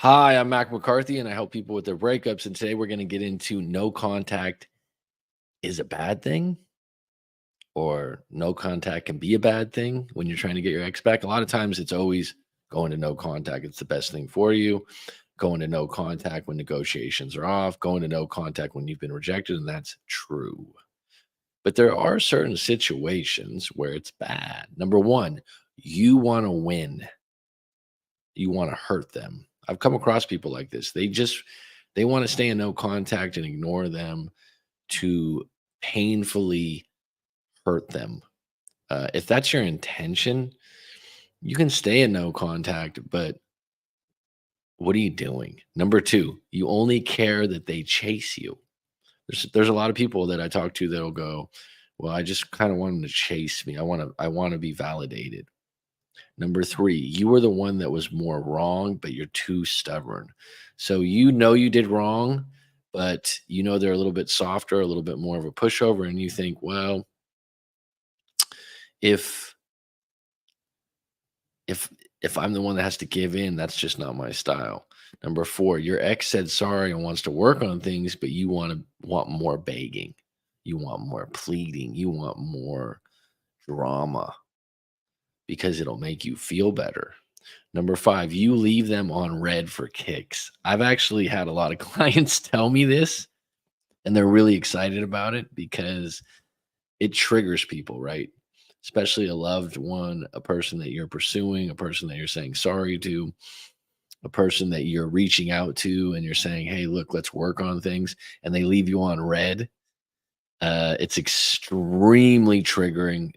Hi, I'm Mac McCarthy, and I help people with their breakups. And today we're going to get into no contact is a bad thing, or no contact can be a bad thing when you're trying to get your ex back. A lot of times it's always going to no contact. It's the best thing for you. Going to no contact when negotiations are off, going to no contact when you've been rejected. And that's true. But there are certain situations where it's bad. Number one, you want to win, you want to hurt them. I've come across people like this. They want to stay in no contact and ignore them to painfully hurt them. If that's your intention, you can stay in no contact, but what are you doing? Number two, you only care that they chase you. There's a lot of people that I talk to that'll go, well, I just kind of want them to chase me. I want to be validated. Number three, you were the one that was more wrong, but you're too stubborn. So you know you did wrong, but you know they're a little bit softer, a little bit more of a pushover, and you think, well, if if if I'm the one that has to give in, that's just not my style. Number four, your ex said sorry and wants to work on things, but you want more begging, you want more pleading, you want more drama because it'll make you feel better. Number five, you leave them on red for kicks. I've actually had a lot of clients tell me this, and they're really excited about it because it triggers people, right? Especially a loved one, a person that you're pursuing, a person that you're saying sorry to, a person that you're reaching out to, and you're saying, hey, look, let's work on things, and they leave you on red. It's extremely triggering.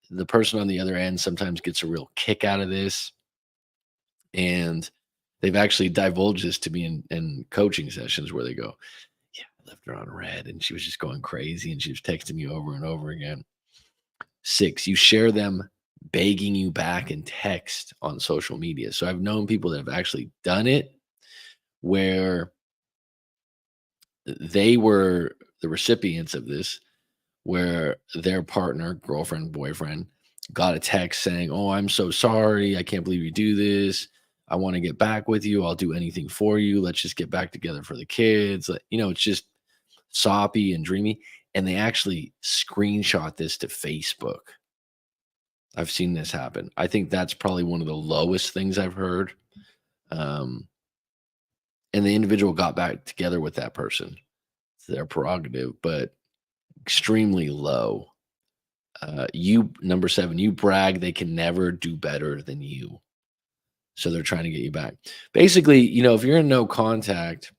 The person on the other end sometimes gets a real kick out of this, and they've actually divulged this to me in coaching sessions where they go, yeah, I left her on red and she was just going crazy and she was texting me over and over again. Six, you share them begging you back in text on social media. So I've known people that have actually done it where they were the recipients of this, where their partner, girlfriend, boyfriend, got a text saying, oh, I'm so sorry. I can't believe you do this. I want to get back with you. I'll do anything for you. Let's just get back together for the kids. It's just soppy and dreamy. And they actually screenshot this to Facebook. I've seen this happen. I think that's probably one of the lowest things I've heard. Um, and the individual got back together with that person. It's their prerogative, but extremely low. You number seven, you brag they can never do better than you. So they're trying to get you back. Basically, if you're in no contact,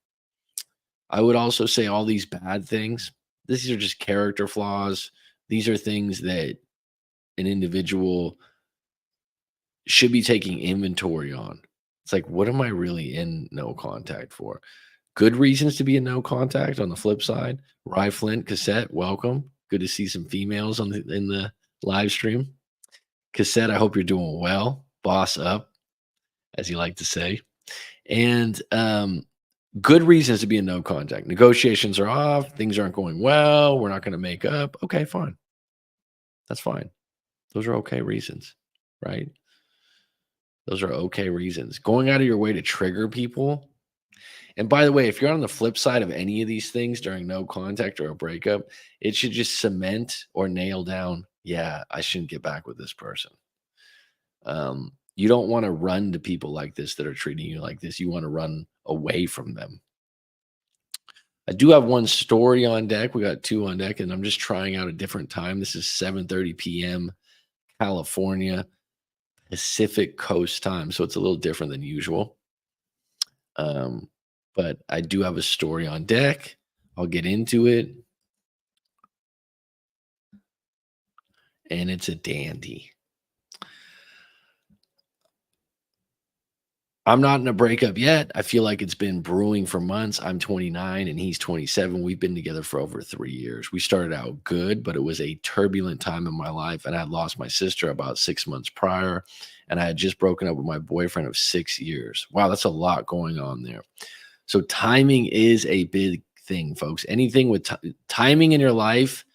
I would also say all these bad things, these are just character flaws. These are things that an individual should be taking inventory on. It's like, what am I really in no contact for? Good reasons to be in no contact on the flip side. Rye Flint Cassette, welcome. Good to see some females in the live stream. Cassette, I hope you're doing well. Boss up, as you like to say. And good reasons to be in no contact. Negotiations are off. Things aren't going well. We're not going to make up. Okay, fine. That's fine. Those are okay reasons, right? Those are okay reasons. Going out of your way to trigger people. And by the way, if you're on the flip side of any of these things during no contact or a breakup, it should just cement or nail down, yeah, I shouldn't get back with this person. You don't want to run to people like this that are treating you like this. You want to run away from them. I do have one story on deck. We got two on deck, and I'm just trying out a different time. This is 7:30 p.m. California Pacific Coast time, so it's a little different than usual. But I do have a story on deck. I'll get into it, and it's a dandy. I'm not in a breakup yet. I feel like it's been brewing for months. I'm 29 and he's 27. We've been together for over 3 years. We started out good, but it was a turbulent time in my life. And I had lost my sister about 6 months prior. And I had just broken up with my boyfriend of 6 years. Wow, that's a lot going on there. So timing is a big thing, folks. Anything with timing in your life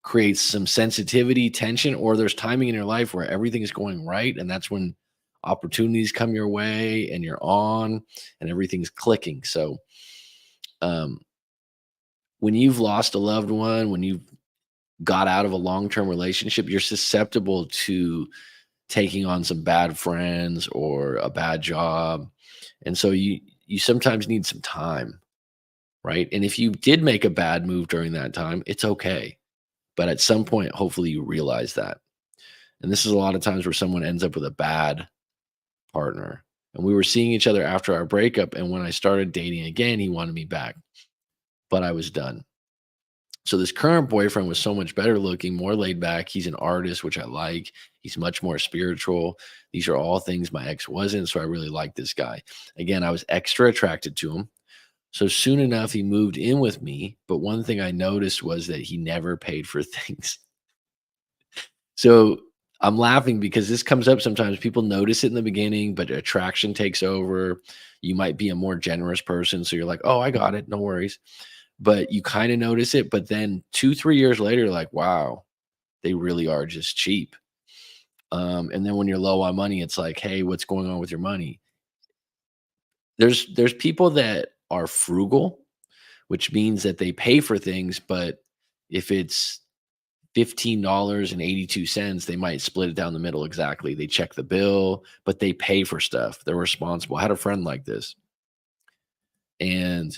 creates some sensitivity, tension, or there's timing in your life where everything is going right. And that's when opportunities come your way and you're on and everything's clicking. So, um, when you've lost a loved one, when you've got out of a long-term relationship, you're susceptible to taking on some bad friends or a bad job. And so you sometimes need some time, right? And if you did make a bad move during that time, it's okay. But at some point, hopefully you realize that. And this is a lot of times where someone ends up with a bad partner. And we were seeing each other after our breakup. And when I started dating again, he wanted me back, but I was done. So this current boyfriend was so much better looking, more laid back. He's an artist, which I like. He's much more spiritual. These are all things my ex wasn't. So I really like this guy. Again, I was extra attracted to him. So soon enough, he moved in with me. But one thing I noticed was that he never paid for things. So I'm laughing because this comes up sometimes. People notice it in the beginning, but attraction takes over. You might be a more generous person. So you're like, oh, I got it. No worries. But you kind of notice it. But then 2, 3 years later, you're like, wow, they really are just cheap. And then when you're low on money, it's like, hey, what's going on with your money? There's people that are frugal, which means that they pay for things, but if it's $15.82, they might split it down the middle exactly. They check the bill, but they pay for stuff. They're responsible. I had a friend like this, and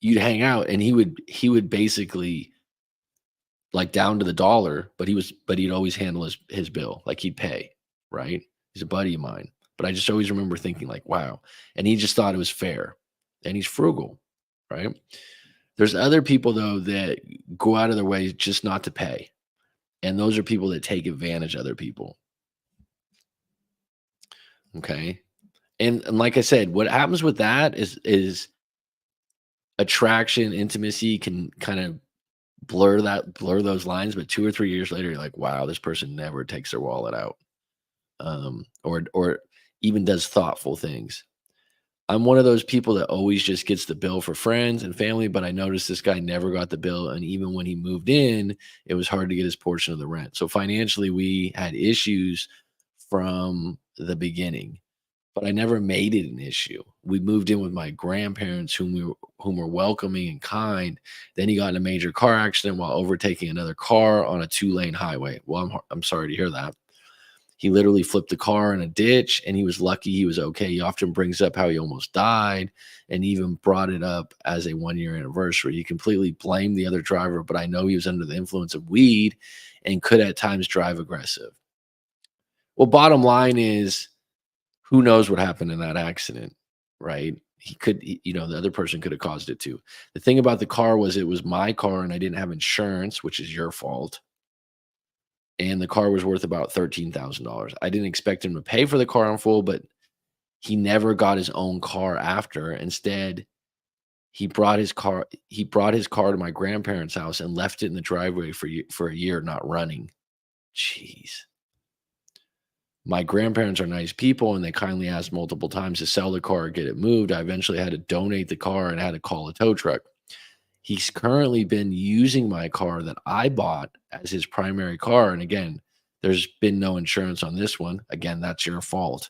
you'd hang out, and he would basically like down to the dollar, but he'd always handle his bill. Like he'd pay, right? He's a buddy of mine. But I just always remember thinking like, wow. And he just thought it was fair. And he's frugal, right? There's other people though that go out of their way just not to pay. And those are people that take advantage of other people. Okay. And like I said, what happens with that is attraction, intimacy can kind of blur those lines, but 2 or 3 years later, you're like, wow, this person never takes their wallet out. Or even does thoughtful things. I'm one of those people that always just gets the bill for friends and family, but I noticed this guy never got the bill. And even when he moved in, it was hard to get his portion of the rent. So financially, we had issues from the beginning, but I never made it an issue. We moved in with my grandparents, whom were welcoming and kind. Then he got in a major car accident while overtaking another car on a 2-lane highway. Well, I'm sorry to hear that. He literally flipped the car in a ditch, and he was lucky he was okay. He often brings up how he almost died and even brought it up as a 1-year anniversary. He completely blamed the other driver, but I know he was under the influence of weed and could at times drive aggressive. Well, bottom line is, who knows what happened in that accident, right? The other person could have caused it too. The thing about the car was it was my car and I didn't have insurance, which is your fault, and the car was worth about $13,000. I didn't expect him to pay for the car in full, but he never got his own car after. Instead, he brought his car to my grandparents' house and left it in the driveway for a year not running. Jeez. My grandparents are nice people, and they kindly asked multiple times to sell the car or get it moved. I eventually had to donate the car and had to call a tow truck. He's currently been using my car that I bought as his primary car, and again, there's been no insurance on this one. Again, that's your fault.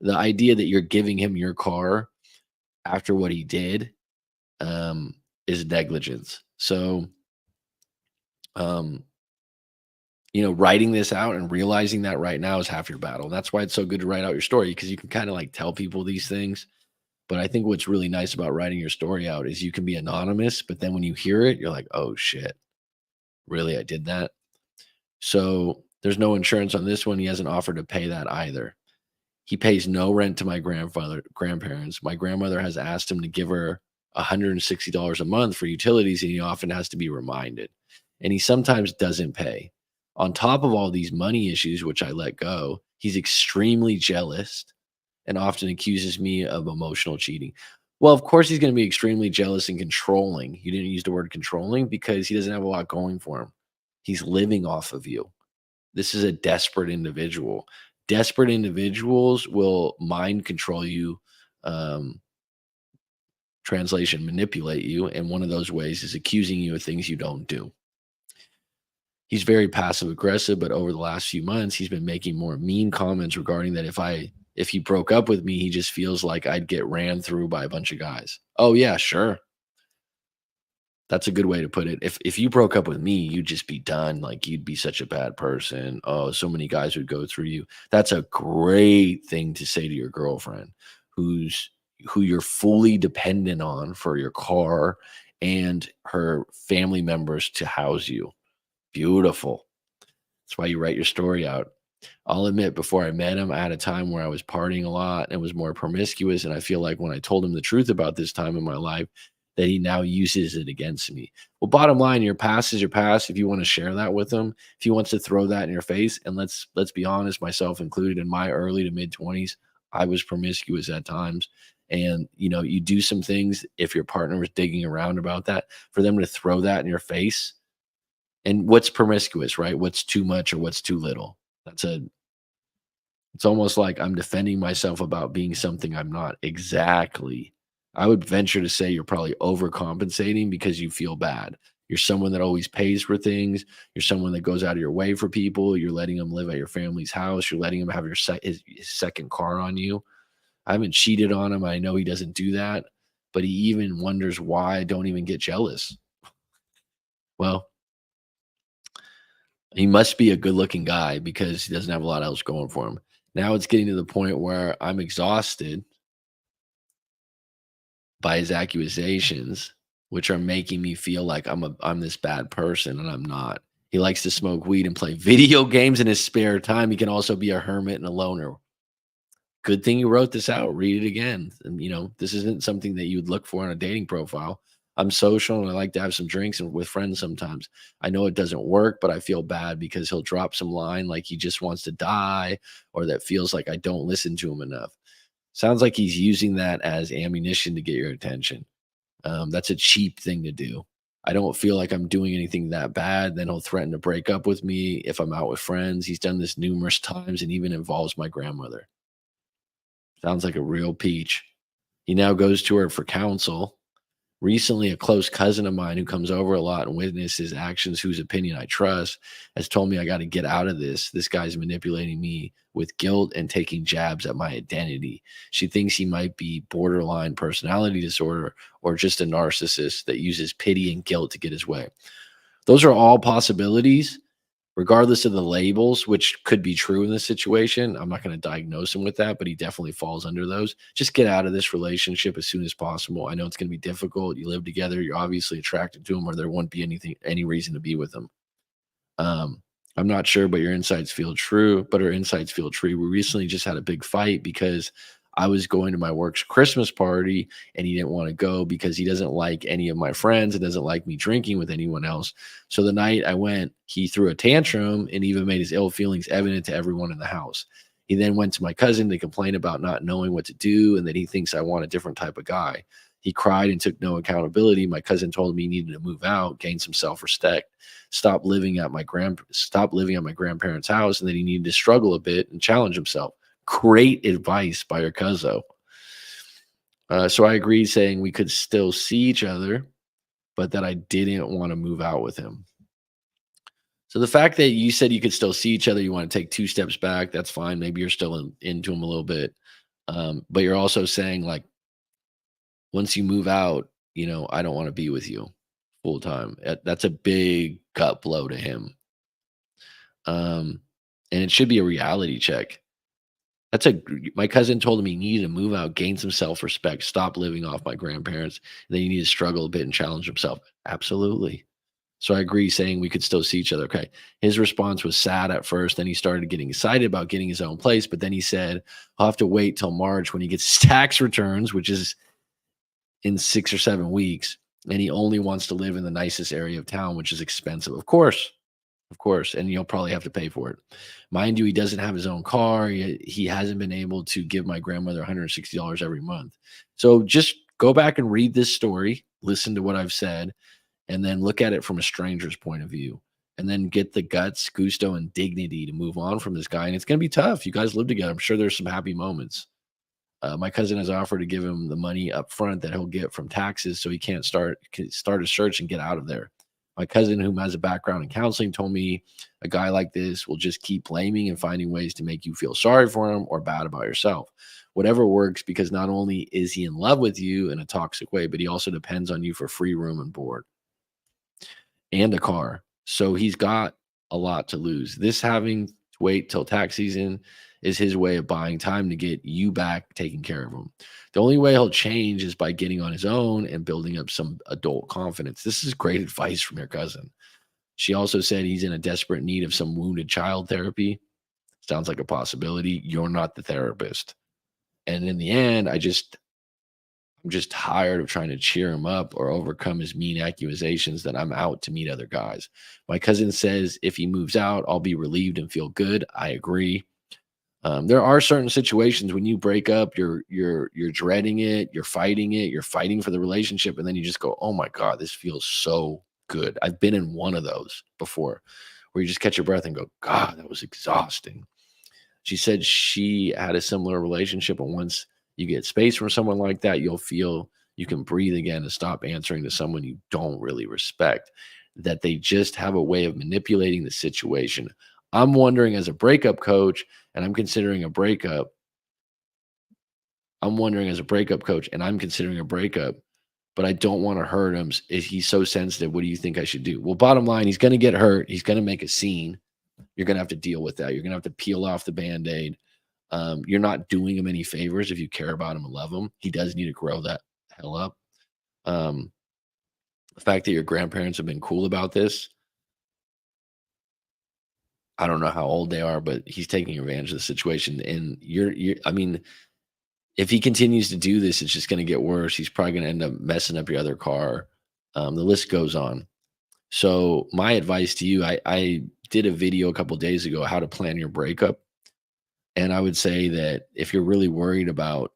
The idea that you're giving him your car after what he did, is negligence. So, um, writing this out and realizing that right now is half your battle. That's why it's so good to write out your story because you can kinda, like, tell people these things, but I think what's really nice about writing your story out is you can be anonymous, but then when you hear it, you're like, "Oh, shit. Really? I did that?" So, there's no insurance on this one, he hasn't offered to pay that either. He pays no rent to my grandparents. My grandmother has asked him to give her $160 a month for utilities, and he often has to be reminded. And he sometimes doesn't pay. On top of all these money issues, which I let go, he's extremely jealous and often accuses me of emotional cheating. Well, of course, he's going to be extremely jealous and controlling. You didn't use the word controlling because he doesn't have a lot going for him. He's living off of you. This is a desperate individual. Desperate individuals will mind control you, um, translation, manipulate you, and one of those ways is accusing you of things you don't do. He's very passive aggressive, but over the last few months, he's been making more mean comments regarding that if he broke up with me, he just feels like I'd get ran through by a bunch of guys. Oh yeah, sure. That's a good way to put it. If you broke up with me, you'd just be done. Like you'd be such a bad person. Oh, so many guys would go through you. That's a great thing to say to your girlfriend who's who you're fully dependent on for your car and her family members to house you. Beautiful. That's why you write your story out. I'll admit, before I met him, I had a time where I was partying a lot and was more promiscuous. And I feel like when I told him the truth about this time in my life, that he now uses it against me. Well, bottom line, your past is your past. If you want to share that with him, if he wants to throw that in your face, and let's be honest, myself included, in my early to mid 20s, I was promiscuous at times. And you do some things if your partner was digging around about that, for them to throw that in your face. And what's promiscuous, right? What's too much or what's too little? That's a It's almost like I'm defending myself about being something I'm not. Exactly. I would venture to say you're probably overcompensating because you feel bad. You're someone that always pays for things. You're someone that goes out of your way for people. You're letting them live at your family's house. You're letting him have his second car on you. I haven't cheated on him. I know he doesn't do that, but he even wonders why I don't even get jealous. Well, he must be a good-looking guy because he doesn't have a lot else going for him. Now it's getting to the point where I'm exhausted by his accusations, which are making me feel like I'm this bad person, and I'm not. He likes to smoke weed and play video games in his spare time. He can also be a hermit and a loner. Good thing you wrote this out. Read it again. And this isn't something that you would look for on a dating profile. I'm social and I like to have some drinks and with friends sometimes. I know it doesn't work, but I feel bad because he'll drop some line like he just wants to die or that feels like I don't listen to him enough. Sounds like he's using that as ammunition to get your attention. That's a cheap thing to do. I don't feel like I'm doing anything that bad. Then he'll threaten to break up with me if I'm out with friends. He's done this numerous times and even involves my grandmother. Sounds like a real peach. He now goes to her for counsel. Recently, a close cousin of mine who comes over a lot and witnesses actions whose opinion I trust has told me I got to get out of this. This guy's manipulating me with guilt and taking jabs at my identity. She thinks he might be borderline personality disorder or just a narcissist that uses pity and guilt to get his way. Those are all possibilities regardless of the labels, which could be true in this situation. I'm not going to diagnose him with that, but he definitely falls under those. Just get out of this relationship as soon as possible. I know it's going to be difficult. You live together. You're obviously attracted to him, or there wouldn't be any reason to be with him. Um, I'm not sure, but your insights feel true. But our insights feel true. We recently just had a big fight because I was going to my work's Christmas party and he didn't want to go because he doesn't like any of my friends and doesn't like me drinking with anyone else. So the night I went, he threw a tantrum and even made his ill feelings evident to everyone in the house. He then went to my cousin to complain about not knowing what to do and that he thinks I want a different type of guy. He cried and took no accountability. My cousin told me he needed to move out, gain some self-respect, stop living at my grandparents' house, and that he needed to struggle a bit and challenge himself. Great advice by your cousin. So I agreed, saying we could still see each other, but that I didn't want to move out with him. So the fact that you said you could still see each other, you want to take two steps back, that's fine. Maybe you're still into him a little bit. But you're also saying, like, once you move out, I don't want to be with you full time. That's a big gut blow to him. Um, and it should be a reality check. My cousin told him he needed to move out, gain some self-respect, stop living off my grandparents, and then he needed to struggle a bit and challenge himself. Absolutely. So I agree, saying we could still see each other. Okay. His response was sad at first. Then he started getting excited about getting his own place. But then he said, I'll have to wait till March when he gets his tax returns, which is in 6 or 7 weeks. And he only wants to live in the nicest area of town, which is expensive. Of course, and you'll probably have to pay for it. Mind you, he doesn't have his own car. He hasn't been able to give my grandmother $160 every month. So just go back and read this story, listen to what I've said, and then look at it from a stranger's point of view. And then get the guts, gusto, and dignity to move on from this guy. And it's going to be tough. You guys live together. I'm sure there's some happy moments. My cousin has offered to give him the money up front that he'll get from taxes so he can't start a search and get out of there. My cousin, whom has a background in counseling, told me a guy like this will just keep blaming and finding ways to make you feel sorry for him or bad about yourself. Whatever works, because not only is he in love with you in a toxic way, but he also depends on you for free room and board and a car. So he's got a lot to lose. This having to wait till tax season is his way of buying time to get you back taking care of him. The only way he'll change is by getting on his own and building up some adult confidence. This is great advice from your cousin. She also said he's in a desperate need of some wounded child therapy. Sounds like a possibility. You're not the therapist. And in the end, I'm just tired of trying to cheer him up or overcome his mean accusations that I'm out to meet other guys. My cousin says if he moves out, I'll be relieved and feel good. I agree. There are certain situations when you break up, you're dreading it, you're fighting for the relationship, and then you just go, "Oh my god, this feels so good." I've been in one of those before, where you just catch your breath and go, "God, that was exhausting." She said she had a similar relationship, and once you get space from someone like that, you'll feel you can breathe again and stop answering to someone you don't really respect. That they just have a way of manipulating the situation. I'm wondering, as a breakup coach, and I'm considering a breakup. I'm wondering as a breakup coach, and I'm considering a breakup, but I don't want to hurt him. Is he so sensitive? What do you think I should do? Well, bottom line, he's going to get hurt. He's going to make a scene. You're going to have to deal with that. You're going to have to peel off the band aid. You're not doing him any favors if you care about him and love him. He does need to grow that hell up. Um, the fact that your grandparents have been cool about this, I don't know how old they are, but he's taking advantage of the situation. And I mean, if he continues to do this, it's just going to get worse. He's probably going to end up messing up your other car. The list goes on. So my advice to you, I did a video a couple days ago how to plan your breakup. And I would say that if you're really worried about,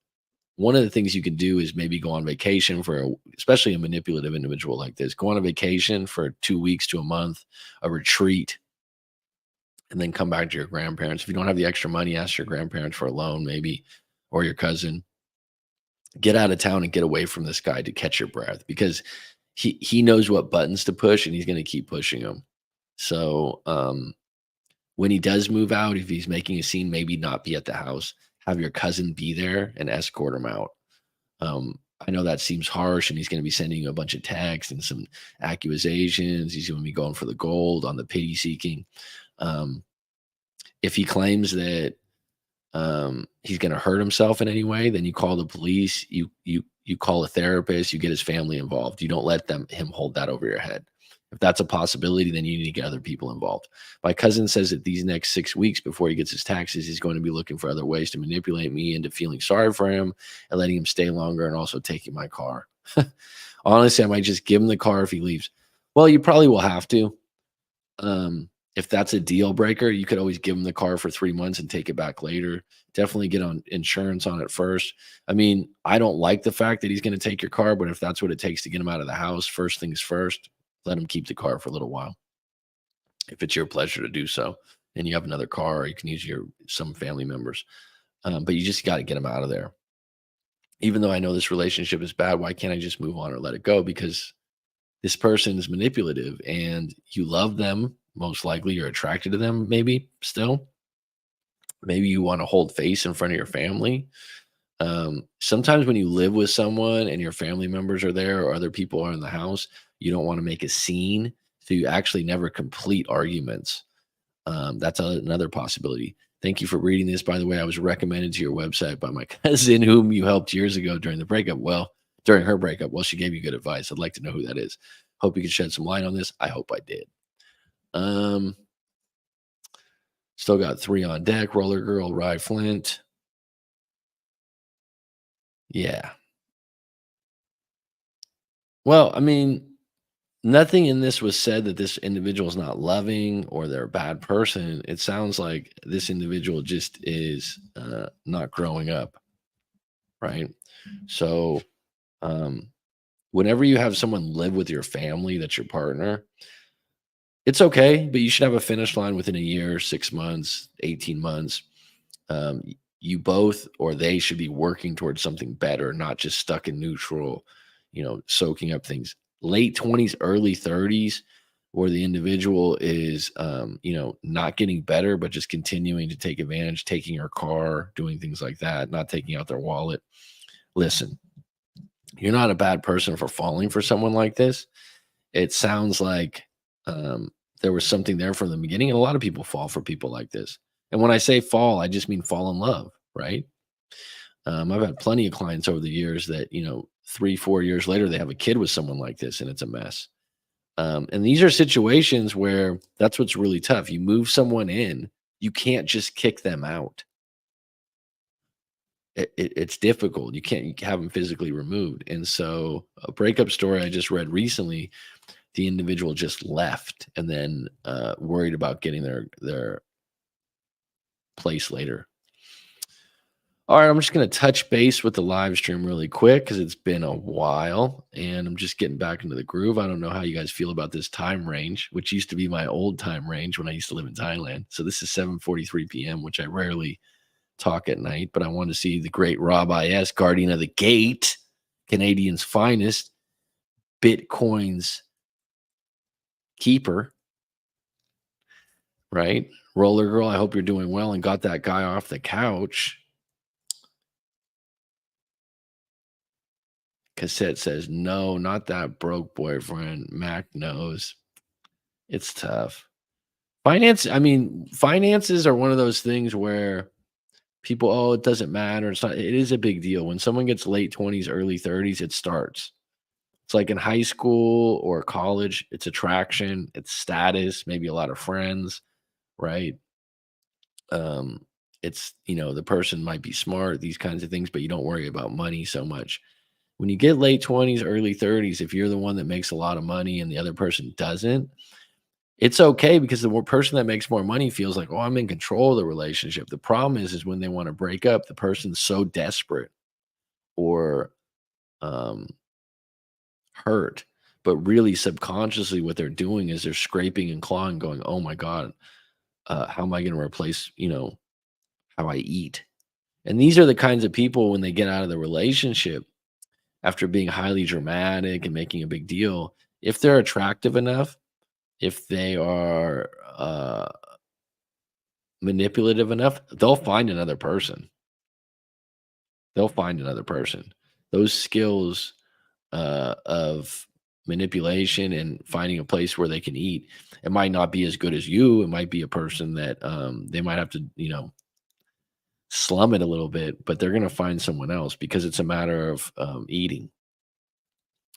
one of the things you can do is maybe go on vacation especially a manipulative individual like this, go on a vacation for 2 weeks to a month, a retreat, and then come back to your grandparents. If you don't have the extra money, ask your grandparents for a loan, maybe, or your cousin. Get out of town and get away from this guy to catch your breath, because he knows what buttons to push and he's going to keep pushing them. So when he does move out, if he's making a scene, maybe not be at the house. Have your cousin be there and escort him out. I know that seems harsh, and he's going to be sending you a bunch of texts and some accusations. He's going to be going for the gold on the pity seeking. Um, if he claims that he's going to hurt himself in any way, then you call the police. You call a therapist. You get his family involved. You don't let him hold that over your head. If that's a possibility, then you need to get other people involved. My cousin says that these next 6 weeks before he gets his taxes, he's going to be looking for other ways to manipulate me into feeling sorry for him and letting him stay longer, and also taking my car. Honestly, I might just give him the car if he leaves. Well, you probably will have to. If that's a deal breaker, you could always give him the car for 3 months and take it back later. Definitely get on insurance on it first. I mean, I don't like the fact that he's going to take your car, but if that's what it takes to get him out of the house, first things first, let him keep the car for a little while. If it's your pleasure to do so, and you have another car, or you can use some family members. But you just got to get him out of there. Even though I know this relationship is bad, why can't I just move on or let it go? Because this person is manipulative, and you love them. Most likely you're attracted to them, maybe still. Maybe you want to hold face in front of your family. Sometimes when you live with someone and your family members are there or other people are in the house, you don't want to make a scene. So you actually never complete arguments. That's another possibility. Thank you for reading this. By the way, I was recommended to your website by my cousin, whom you helped years ago during the breakup. Well, during her breakup. Well, she gave you good advice. I'd like to know who that is. Hope you could shed some light on this. I hope I did. Um, Still got three on deck. Roller Girl, Rye Flint. Yeah. Well, I mean, nothing in this was said that this individual is not loving or they're a bad person. It sounds like this individual just is not growing up, right? So, um, whenever you have someone live with your family that's your partner, it's okay, but you should have a finish line within a year, 6 months, 18 months. You both or they should be working towards something better, not just stuck in neutral, soaking up things. Late 20s, early 30s. or the individual is, not getting better, but just continuing to take advantage, taking your car, doing things like that, not taking out their wallet. Listen, you're not a bad person for falling for someone like this. It sounds like um, there was something there from the beginning, and a lot of people fall for people like this. And when I say fall, I just mean fall in love, right? I've had plenty of clients over the years that, 3, 4 years later, they have a kid with someone like this, and it's a mess. And these are situations where that's what's really tough. You move someone in, you can't just kick them out. It's difficult. You can't have them physically removed. And so, a breakup story I just read recently, the individual just left and then worried about getting their place later. All right, I'm just going to touch base with the live stream really quick because it's been a while and I'm just getting back into the groove. I don't know how you guys feel about this time range, which used to be my old time range when I used to live in Thailand. So this is 7:43 p.m., which I rarely talk at night, but I want to see the great Rob IS, guardian of the gate, Canadian's finest, Bitcoin's keeper, right? Roller girl, I hope you're doing well and got that guy off the couch. Cassette says, no, not that broke boyfriend. Mac knows. It's tough. Finances are one of those things where people, oh, it doesn't matter. It's not, it is a big deal. When someone gets late 20s, early 30s, it starts. It's like in high school or college, it's attraction, it's status, maybe a lot of friends, right? Um, the person might be smart, these kinds of things, but you don't worry about money so much. When you get late 20s, early 30s, if you're the one that makes a lot of money and the other person doesn't, it's okay because person that makes more money feels like, oh, I'm in control of the relationship. The problem is when they want to break up, the person's so desperate or um, hurt, but really subconsciously, what they're doing is they're scraping and clawing, going, oh my God, how am I going to replace, how I eat? And these are the kinds of people when they get out of the relationship after being highly dramatic and making a big deal, if they're attractive enough, if they are manipulative enough, they'll find another person. They'll find another person. Those skills of manipulation and finding a place where they can eat, it might not be as good as you. It might be a person that they might have to, slum it a little bit, but they're going to find someone else because it's a matter of eating.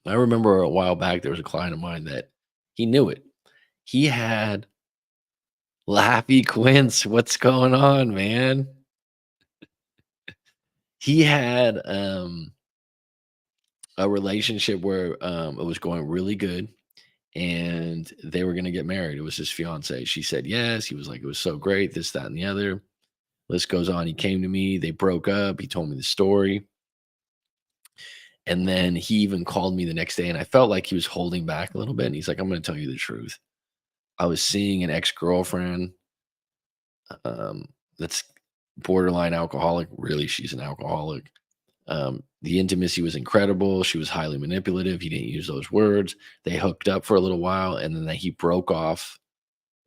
I remember a while back, there was a client of mine that he knew it. He had Laffy Quince. What's going on, man? He had a relationship where it was going really good and they were going to get married. It was his fiance. She said yes. He was like, it was so great, this, that, and the other. List goes on. He came to me. They broke up. He told me the story. And then he even called me the next day and I felt like he was holding back a little bit. And he's like, I'm going to tell you the truth. I was seeing an ex-girlfriend um, that's borderline alcoholic. Really, she's an alcoholic. The intimacy was incredible. She was highly manipulative. He didn't use those words. They hooked up for a little while, and then he broke off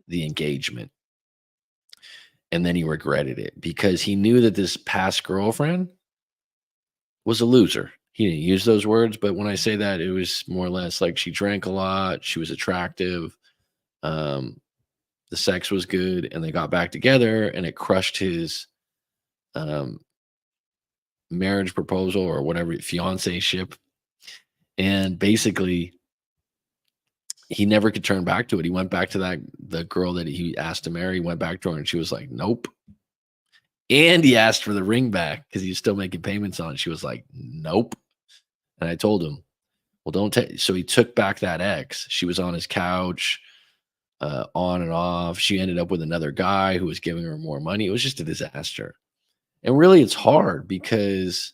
the engagement. And then he regretted it because he knew that this past girlfriend was a loser. He didn't use those words, but when I say that, it was more or less like she drank a lot. She was attractive. Um, the sex was good, and they got back together, and it crushed his um, marriage proposal or whatever, fiance ship. And basically, he never could turn back to it. He went back to the girl that he asked to marry, went back to her, and she was like, "Nope." And he asked for the ring back because he was still making payments on it. She was like, "Nope." And I told him, "Well, don't take." So he took back that ex. She was on his couch, on and off. She ended up with another guy who was giving her more money. It was just a disaster. And really, it's hard because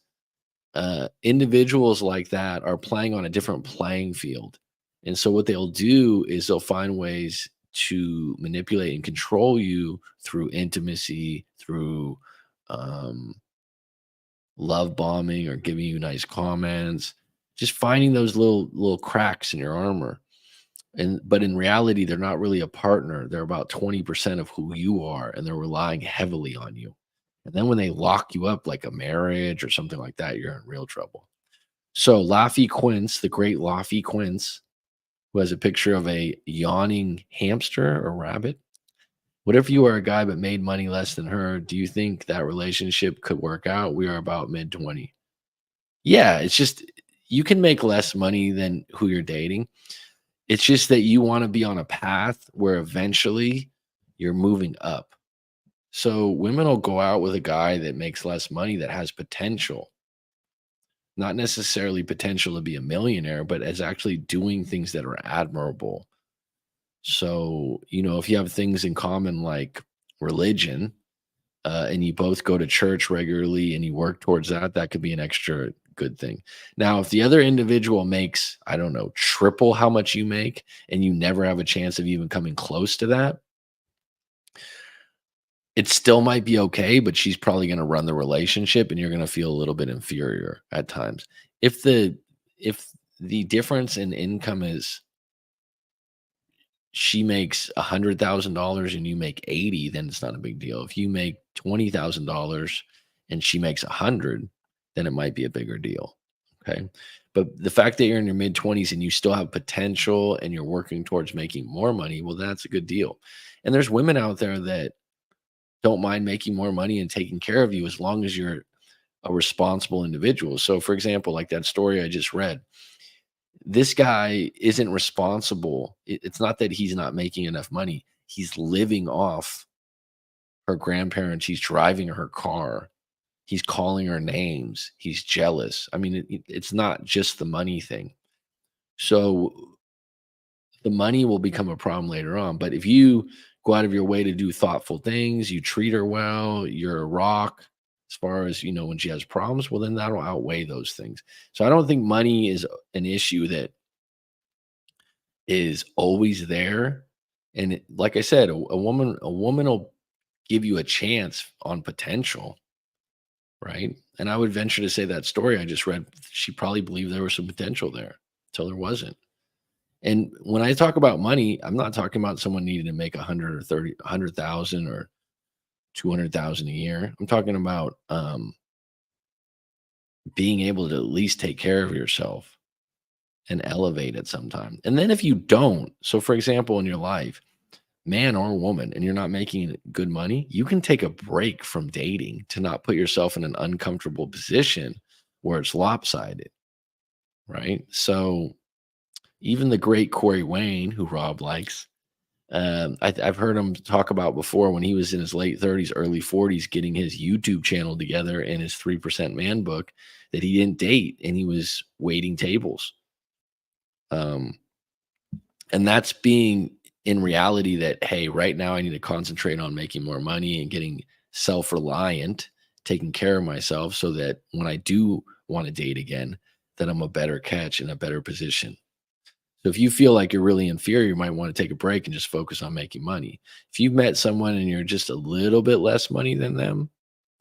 individuals like that are playing on a different playing field. And so what they'll do is they'll find ways to manipulate and control you through intimacy, through um, love bombing or giving you nice comments, just finding those little cracks in your armor. but in reality, they're not really a partner. They're about 20% of who you are, and they're relying heavily on you. And then when they lock you up like a marriage or something like that, you're in real trouble. So Laffy Quince, the great Laffy Quince, who has a picture of a yawning hamster or rabbit. What if you were a guy but made money less than her? Do you think that relationship could work out? We are about mid 20. Yeah, it's just you can make less money than who you're dating. It's just that you wanna be on a path where eventually you're moving up. So women will go out with a guy that makes less money that has potential, not necessarily potential to be a millionaire, but as actually doing things that are admirable. So, if you have things in common like religion, and you both go to church regularly and you work towards that, that could be an extra good thing. Now, if the other individual makes, I don't know, triple how much you make and you never have a chance of even coming close to that, it still might be okay, but she's probably going to run the relationship and you're going to feel a little bit inferior at times. If the if the difference in income is she makes $100,000 and you make 80, then it's not a big deal. If you make $20,000 and she makes 100, then it might be a bigger deal. Okay. But the fact that you're in your mid 20s and you still have potential and you're working towards making more money, well, that's a good deal. And there's women out there that don't mind making more money and taking care of you as long as you're a responsible individual. So, for example, like that story I just read, this guy isn't responsible. It's not that he's not making enough money. He's living off her grandparents. He's driving her car. He's calling her names. He's jealous. I mean, it's not just the money thing. So the money will become a problem later on. But if you go out of your way to do thoughtful things, you treat her well, you're a rock as far as, when she has problems, well, then that'll outweigh those things. So I don't think money is an issue that is always there. And like I said, a woman will give you a chance on potential, right? And I would venture to say that story I just read, she probably believed there was some potential there till there wasn't. And when I talk about money, I'm not talking about someone needing to make 100 or 30, 100,000 or 200,000 a year. I'm talking about being able to at least take care of yourself and elevate it sometime. And then if you don't, so for example, in your life, man or woman, and you're not making good money, you can take a break from dating to not put yourself in an uncomfortable position where it's lopsided, right? So even the great Corey Wayne, who Rob likes, I've heard him talk about before when he was in his late 30s, early 40s, getting his YouTube channel together and his 3% Man book that he didn't date and he was waiting tables. Um, And that's being in reality that, hey, right now I need to concentrate on making more money and getting self-reliant, taking care of myself so that when I do want to date again, that I'm a better catch in a better position. So if you feel like you're really inferior, you might want to take a break and just focus on making money. If you've met someone and you're just a little bit less money than them,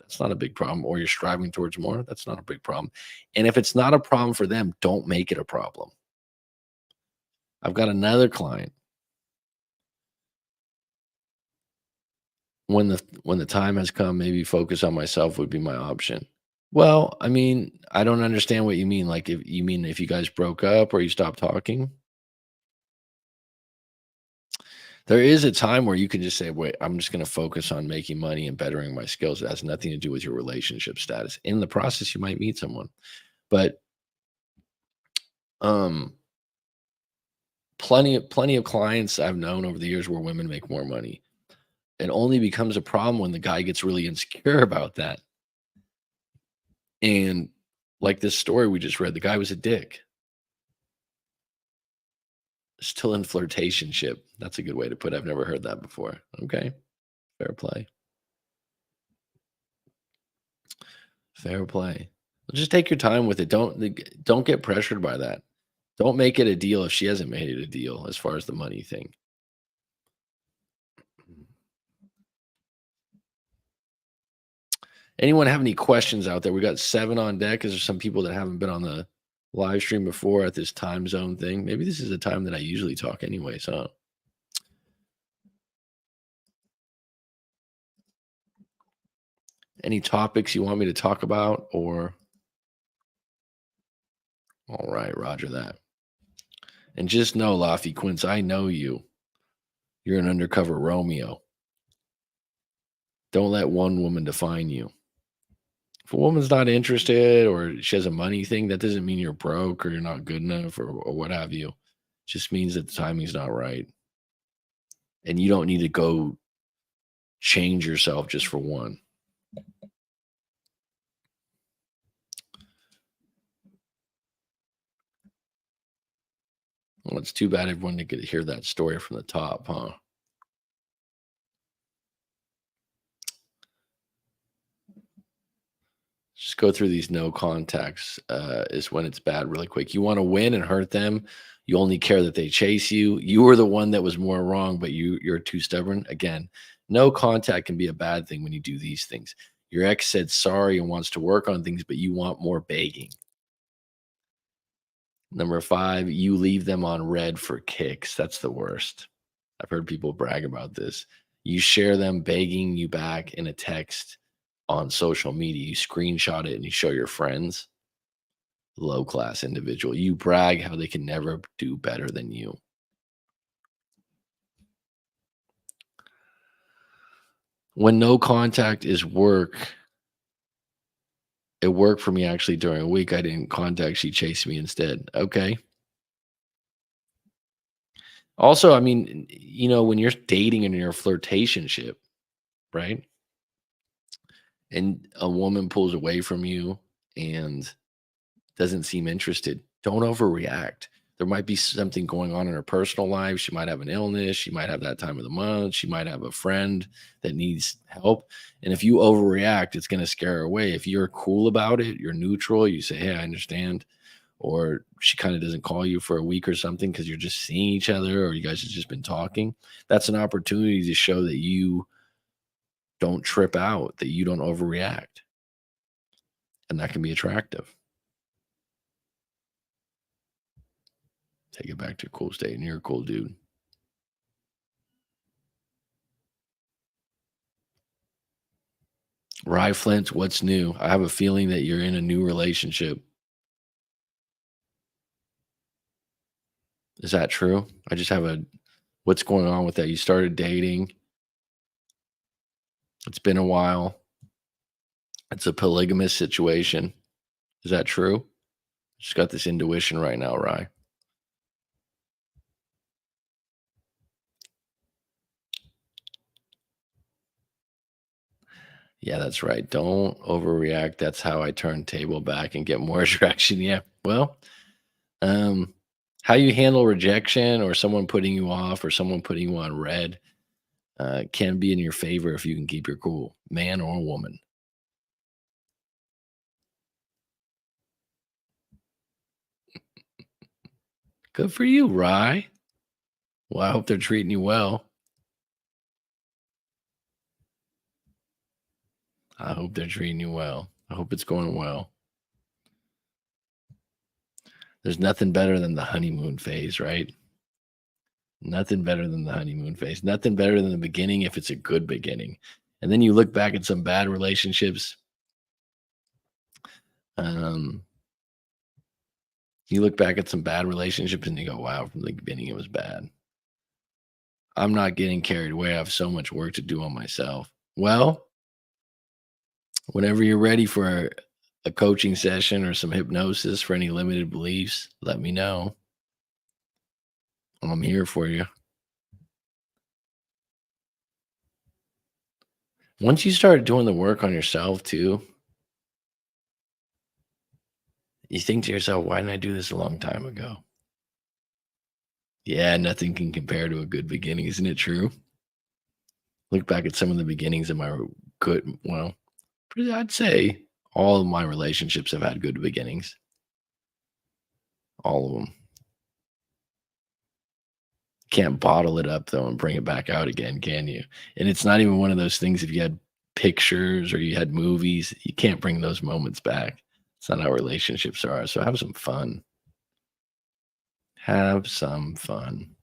that's not a big problem. Or you're striving towards more, that's not a big problem. And if it's not a problem for them, don't make it a problem. I've got another client. When the time has come, maybe focus on myself would be my option. Well, I mean, I don't understand what you mean. Like, if you mean if you guys broke up or you stopped talking, there is a time where you can just say, "Wait, I'm just going to focus on making money and bettering my skills." It has nothing to do with your relationship status. In the process, you might meet someone, but um, plenty of clients I've known over the years where women make more money. It only becomes a problem when the guy gets really insecure about that. And like this story we just read, the guy was a dick. Still in flirtationship. That's a good way to put it. I've never heard that before. Okay. Fair play. Fair play. Just take your time with it. Don't get pressured by that. Don't make it a deal if she hasn't made it a deal as far as the money thing. Anyone have any questions out there? We got 7 on deck. Is there some people that haven't been on the live stream before at this time zone thing. Maybe this is a time that I usually talk anyways, huh? Any topics you want me to talk about or all right, roger that. And just know, Laffy Quince, I know you. You're an undercover Romeo. Don't let one woman define you. If a woman's not interested or she has a money thing, that doesn't mean you're broke or you're not good enough or what have you. It just means that the timing's not right. And you don't need to go change yourself just for one. Well, it's too bad everyone didn't get to hear that story from the top, huh? Just go through these no contacts is when it's bad really quick. You want to win and hurt them. You only care that they chase you. You were the one that was more wrong, but you're too stubborn. Again, no contact can be a bad thing when you do these things. Your ex said sorry and wants to work on things, but you want more begging. Number five, you leave them on red for kicks. That's the worst. I've heard people brag about this. You share them begging you back in a text on social media. You screenshot it and you show your friends. Low class individual. You brag how they can never do better than you. When no contact is work, it worked for me actually during a week. I didn't contact. She chased me instead. Okay. Also, I mean, when you're dating and you're a flirtationship, right? And a woman pulls away from you and doesn't seem interested, don't overreact. There might be something going on in her personal life. She might have an illness. She might have that time of the month. She might have a friend that needs help. And if you overreact, it's going to scare her away. If you're cool about it, you're neutral, you say, hey, I understand. Or she kind of doesn't call you for a week or something because you're just seeing each other or you guys have just been talking. That's an opportunity to show that you don't trip out, that you don't overreact. And that can be attractive. Take it back to a cool state. And you're a cool dude. Rye Flint, what's new? I have a feeling that you're in a new relationship. Is that true? I just have a what's going on with that? You started dating. It's been a while. It's a polygamous situation. Is that true? Just got this intuition right now, Rye. Yeah, that's right. Don't overreact. That's how I turn table back and get more attraction. Yeah. Well, um, how you handle rejection or someone putting you off or someone putting you on red can be in your favor if you can keep your cool, man or woman. Good for you, Rye. Well, I hope they're treating you well. I hope they're treating you well. I hope it's going well. There's nothing better than the honeymoon phase, right? Nothing better than the honeymoon phase. Nothing better than the beginning if it's a good beginning. And then you look back at some bad relationships. Um, you look back at some bad relationships and you go, wow, from the beginning it was bad. I'm not getting carried away. I have so much work to do on myself. Well, whenever you're ready for a coaching session or some hypnosis for any limited beliefs, let me know. I'm here for you. Once you start doing the work on yourself too, you think to yourself, why didn't I do this a long time ago? Yeah, nothing can compare to a good beginning. Isn't it true? Look back at some of the beginnings of my good, well, I'd say all of my relationships have had good beginnings. All of them. Can't bottle it up though and bring it back out again, can you? And it's not even one of those things if you had pictures or you had movies, you can't bring those moments back. It's not how relationships are. So have some fun. Have some fun.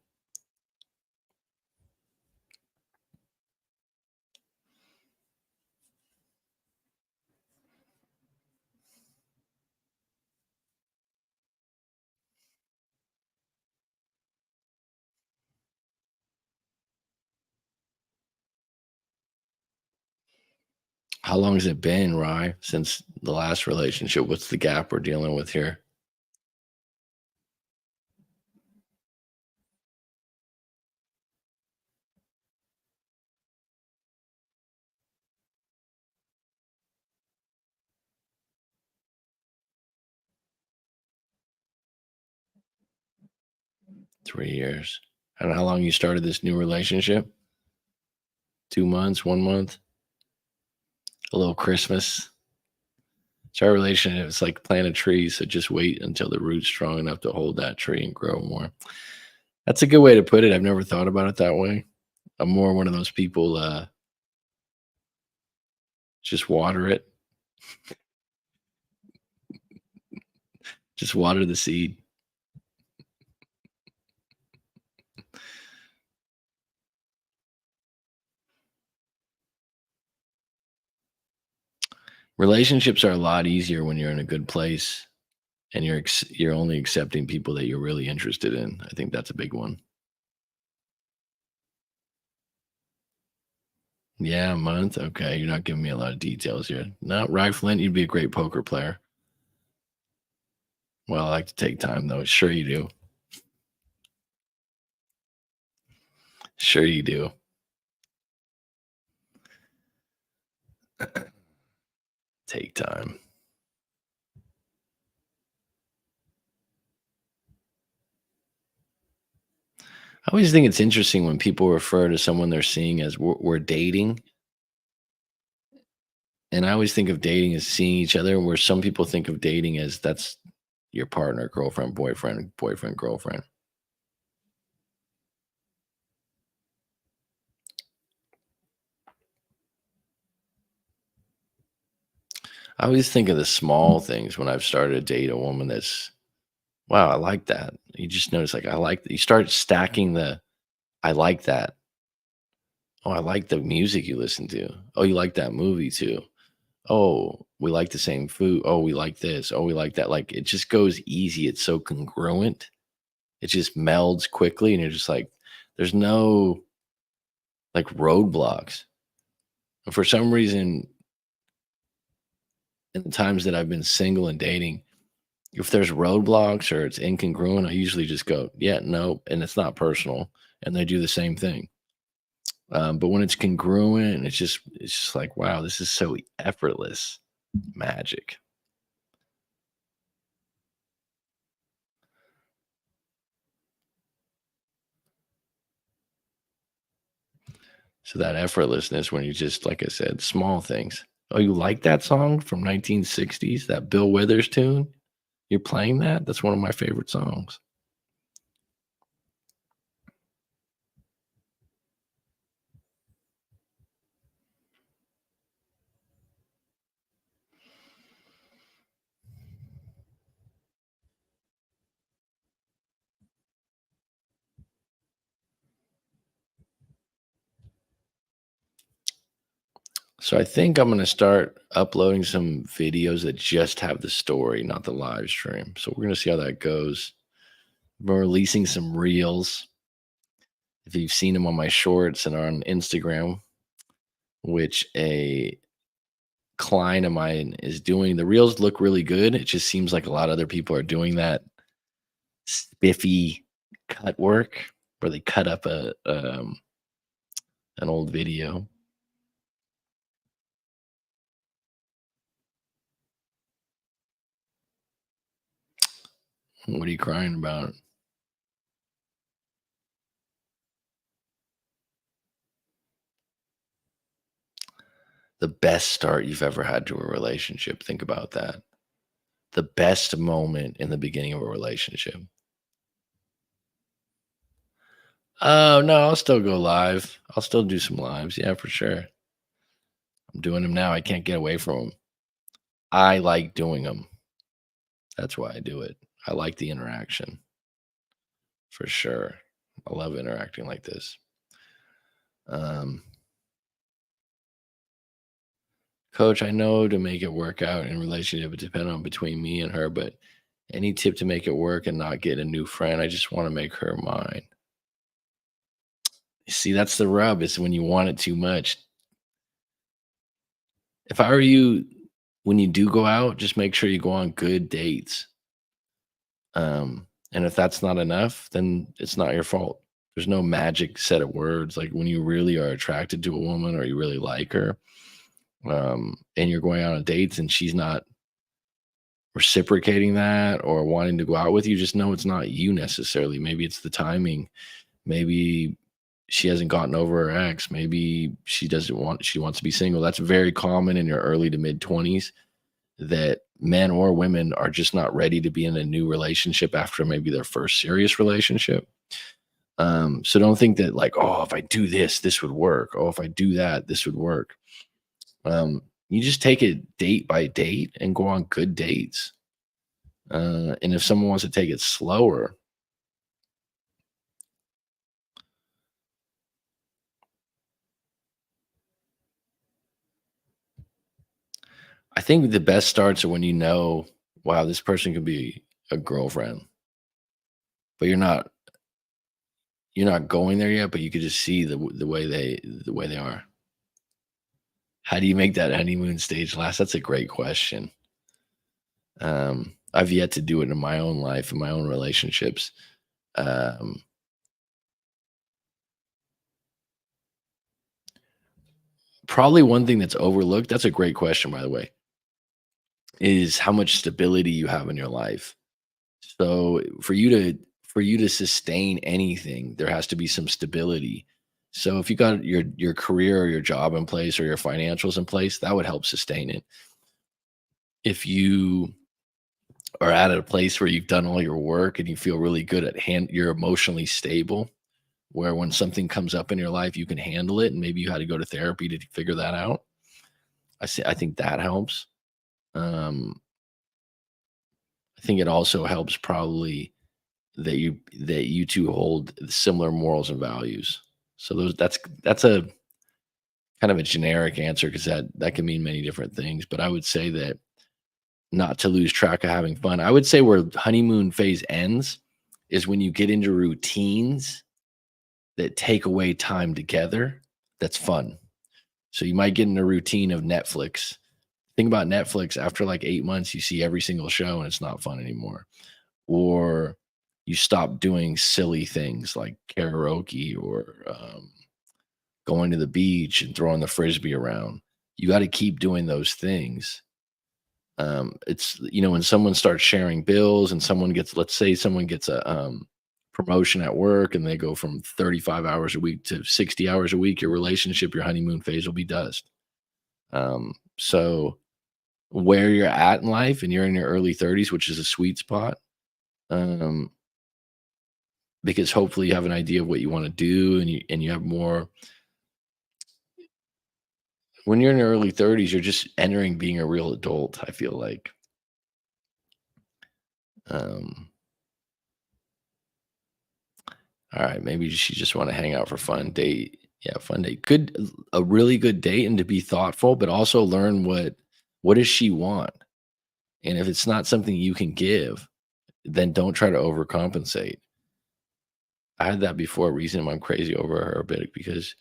How long has it been, Rye, since the last relationship? What's the gap we're dealing with here? 3 years. And how long you started this new relationship? 2 months, 1 month, a little Christmas. So our relationship is like plant a tree. So just wait until the root's strong enough to hold that tree and grow more. That's a good way to put it. I've never thought about it that way. I'm more one of those people, just water it, just water the seed. Relationships are a lot easier when you're in a good place and you're only accepting people that you're really interested in. I think that's a big one. Yeah, a month. Okay, you're not giving me a lot of details here. Not Rye Flint, you'd be a great poker player. Well, I like to take time though. Sure you do. Sure you do. Take time. I always think it's interesting when people refer to someone they're seeing as we're dating. And I always think of dating as seeing each other, where some people think of dating as that's your partner, girlfriend, boyfriend, boyfriend, girlfriend. I always think of the small things when I've started to date a woman that's, wow, I like that. You just notice, like, I like that. You start stacking I like that. Oh, I like the music you listen to. Oh, you like that movie too. Oh, we like the same food. Oh, we like this. Oh, we like that. Like it just goes easy. It's so congruent. It just melds quickly. And you're just like, there's no like roadblocks. And for some reason, in the times that I've been single and dating, if there's roadblocks or it's incongruent, I usually just go, yeah, no, and it's not personal. And they do the same thing. But when it's congruent, it's just like, wow, this is so effortless, magic. So that effortlessness, when you just, like I said, small things. Oh, you like that song from 1960s, that Bill Withers tune? You're playing that? That's one of my favorite songs. So I think I'm gonna start uploading some videos that just have the story, not the live stream. So we're gonna see how that goes. We're releasing some reels. If you've seen them on my shorts and are on Instagram, which a client of mine is doing, the reels look really good. It just seems like a lot of other people are doing that spiffy cut work where they cut up an old video. What are you crying about? The best start you've ever had to a relationship. Think about that. The best moment in the beginning of a relationship. Oh no, I'll still go live. I'll still do some lives. Yeah, for sure. I'm doing them now. I can't get away from them. I like doing them. That's why I do it. I like the interaction for sure. I love interacting like this. Um, Coach, I know to make it work out in relationship, it depends on between me and her, but any tip to make it work and not get a new friend? I just want to make her mine. See, that's the rub is when you want it too much. If I were you, when you do go out, just make sure you go on good dates. And if that's not enough, then it's not your fault. There's no magic set of words. Like when you really are attracted to a woman or you really like her, and you're going out on dates and she's not reciprocating that or wanting to go out with you, just know it's not you necessarily. Maybe it's the timing. Maybe she hasn't gotten over her ex. Maybe she wants to be single. That's very common in your early to mid 20s that men or women are just not ready to be in a new relationship after maybe their first serious relationship. So don't think that like, oh, if I do this, this would work. Oh, if I do that, this would work. You just take it date by date and go on good dates. And if someone wants to take it slower, I think the best starts are when you know, wow, this person could be a girlfriend, but you're not going there yet, but you could just see the way they are. How do you make that honeymoon stage last? That's a great question. I've yet to do it in my own life, in my own relationships. Um, Probably one thing that's overlooked. That's a great question, by the way, is how much stability you have in your life. So for you to sustain anything, there has to be some stability. So if you got your career or your job in place or your financials in place, that would help sustain it. If you are at a place where you've done all your work and you feel really good at you're emotionally stable, where when something comes up in your life, you can handle it, and maybe you had to go to therapy to figure that out. I think that helps. Um, I think it also helps probably that you 2 hold similar morals and values. So that's a kind of a generic answer because that can mean many different things, but I would say that not to lose track of having fun. I would say where honeymoon phase ends is when you get into routines that take away time together that's fun. So you might get in a routine of Netflix. Think about Netflix after like 8 months, you see every single show and it's not fun anymore. Or you stop doing silly things like karaoke or going to the beach and throwing the frisbee around. You got to keep doing those things. It's when someone starts sharing bills and someone gets, let's say, someone gets a promotion at work and they go from 35 hours a week to 60 hours a week. Your relationship, your honeymoon phase will be dust. So where you're at in life and you're in your early 30s, which is a sweet spot. Um, because hopefully you have an idea of what you want to do and you have more. When you're in your early 30s, you're just entering being a real adult, I feel like. Um, all right, maybe she just want to hang out for fun date. Yeah, fun date. Good, a really good date, and to be thoughtful, but also learn what does she want, and if it's not something you can give, then don't try to overcompensate. I had that before. Reason I'm crazy over her a bit because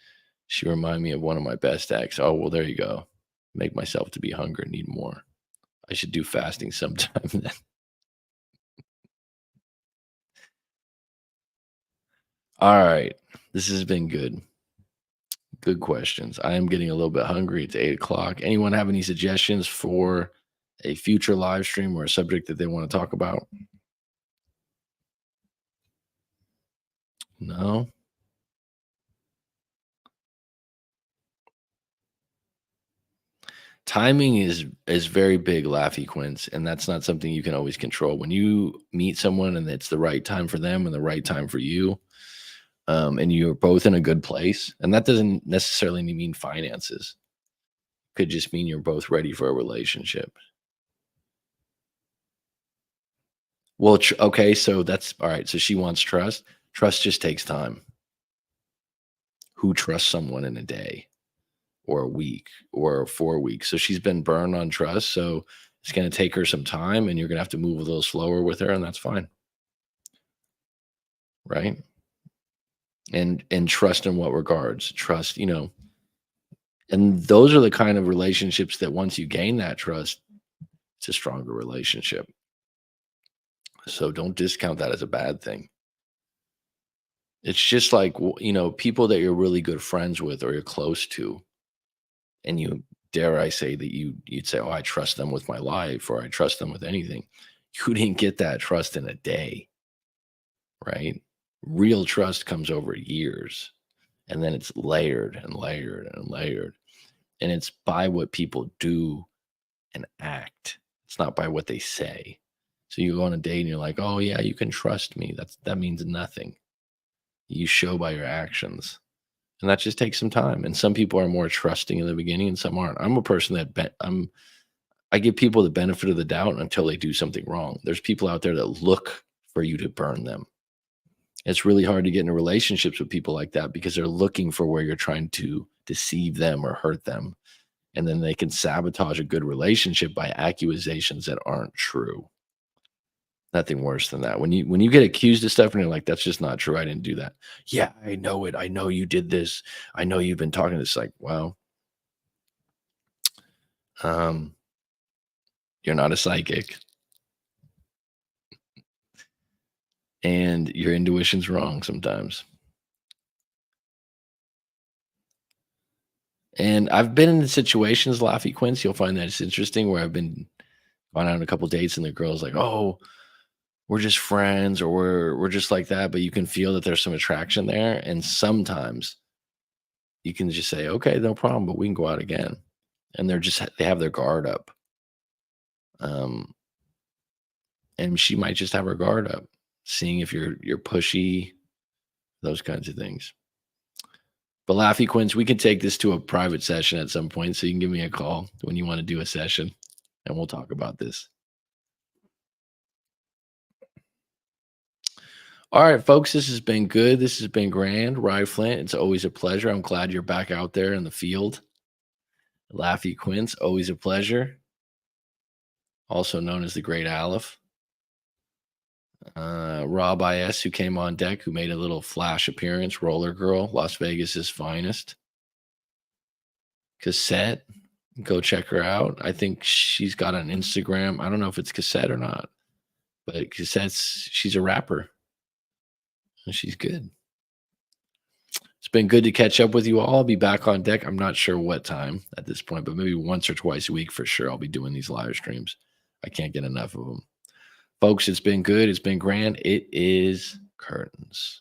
she reminded me of one of my best ex. Oh well, there you go. Make myself to be hungry, need more. I should do fasting sometime. Then. All right, this has been good. Good questions. I am getting a little bit hungry. It's 8 o'clock. Anyone have any suggestions for a future live stream or a subject that they want to talk about? No. Timing is very big, Laffy Quince, and that's not something you can always control. When you meet someone and it's the right time for them and the right time for you, and you're both in a good place, and that doesn't necessarily mean finances. Could just mean you're both ready for a relationship. Well, okay, so that's all right. So she wants trust. Trust just takes time. Who trusts someone in a day or a week or 4 weeks? So she's been burned on trust. So it's going to take her some time, and you're going to have to move a little slower with her, and that's fine, right? And trust in what regards? Trust, and those are the kind of relationships that once you gain that trust, it's a stronger relationship. So don't discount that as a bad thing. It's just like, people that you're really good friends with or you're close to, and you dare I say that you'd say, "Oh, I trust them with my life," or "I trust them with anything." You didn't get that trust in a day, right? Real trust comes over years, and then it's layered and layered and layered, and it's by what people do and act. It's not by what they say. So you go on a date and you're like, "Oh yeah, you can trust me." That means nothing. You show by your actions. And that just takes some time. And some people are more trusting in the beginning and some aren't. I'm a person that I give people the benefit of the doubt until they do something wrong. There's people out there that look for you to burn them. It's really hard to get into relationships with people like that because they're looking for where you're trying to deceive them or hurt them. And then they can sabotage a good relationship by accusations that aren't true. Nothing worse than that. When you get accused of stuff and you're like, "That's just not true. I didn't do that." "Yeah, I know it. I know you did this. I know you've been talking." It's like, well, um, you're not a psychic, and your intuition's wrong sometimes. And I've been in situations, Laffy Quince, you'll find that it's interesting, where I've been gone out on a couple dates and the girl's like, "Oh, we're just friends," or "We're just like that," but you can feel that there's some attraction there. And sometimes you can just say, "Okay, no problem, but we can go out again." And they have their guard up. Um, and she might just have her guard up, seeing if you're pushy, those kinds of things. But Laffy Quince, we can take this to a private session at some point, so you can give me a call when you want to do a session, and we'll talk about this. All right, folks, this has been good. This has been grand. Rye Flint, it's always a pleasure. I'm glad you're back out there in the field. Laffy Quince, always a pleasure. Also known as the Great Aleph. Rob IS, who came on deck, who made a little flash appearance. Roller Girl, Las Vegas's finest. Cassette, go check her out. I think she's got an Instagram. I don't know if it's Cassette or not, but she's a rapper and she's good. It's been good to catch up with you all. I'll be back on deck. I'm not sure what time at this point, but maybe once or twice a week for sure. I'll be doing these live streams. I can't get enough of them. Folks, it's been good. It's been grand. It is curtains.